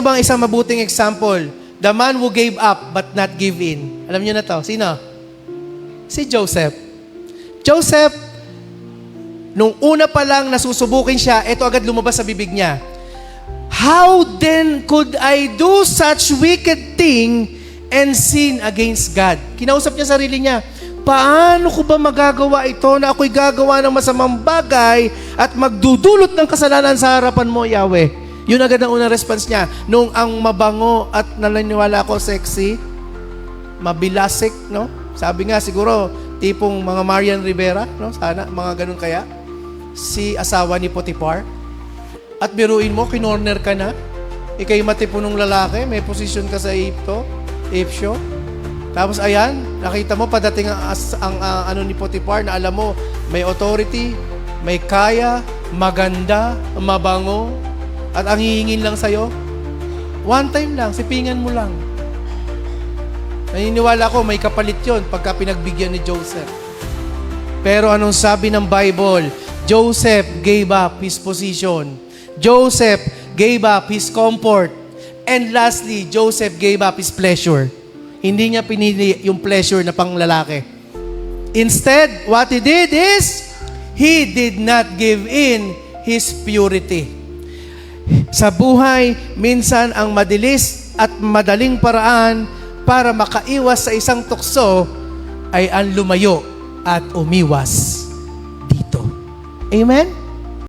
Bang isang mabuting example? The man who gave up but not give in. Alam niyo na to. Sino? Si Joseph. Joseph, nung una pa lang nasusubukin siya, ito agad lumabas sa bibig niya. How then could I do such wicked thing and sin against God? Kinausap niya sarili niya. Paano ko ba magagawa ito na ako'y gagawa ng masamang bagay at magdudulot ng kasalanan sa harapan mo, Yahweh? Yun agad ang unang response niya. Nung ang mabango at naniniwala ko sexy, mabilasik, no? Sabi nga siguro, tipong mga Marian Rivera, no? Sana, mga ganun kaya. Si asawa ni Potiphar. At biruin mo, kinorner ka na. Ika'y matipunong lalaki, may posisyon ka sa Ipsyo. Tapos ayan, nakita mo padating ang ano ni Potiphar na alam mo, may authority, may kaya, maganda, mabango, at ang hihingin lang sa'yo, one time lang, sipingan mo lang. Naniniwala ko, may kapalit yun pagka pinagbigyan ni Joseph. Pero anong sabi ng Bible? Joseph gave up his position. Joseph gave up his comfort. And lastly, Joseph gave up his pleasure. Hindi niya pinili yung pleasure na pang lalaki. Instead, what he did is, he did not give in his purity. Sa buhay, minsan ang madilis at madaling paraan para makaiwas sa isang tukso ay ang lumayo at umiwas dito. Amen?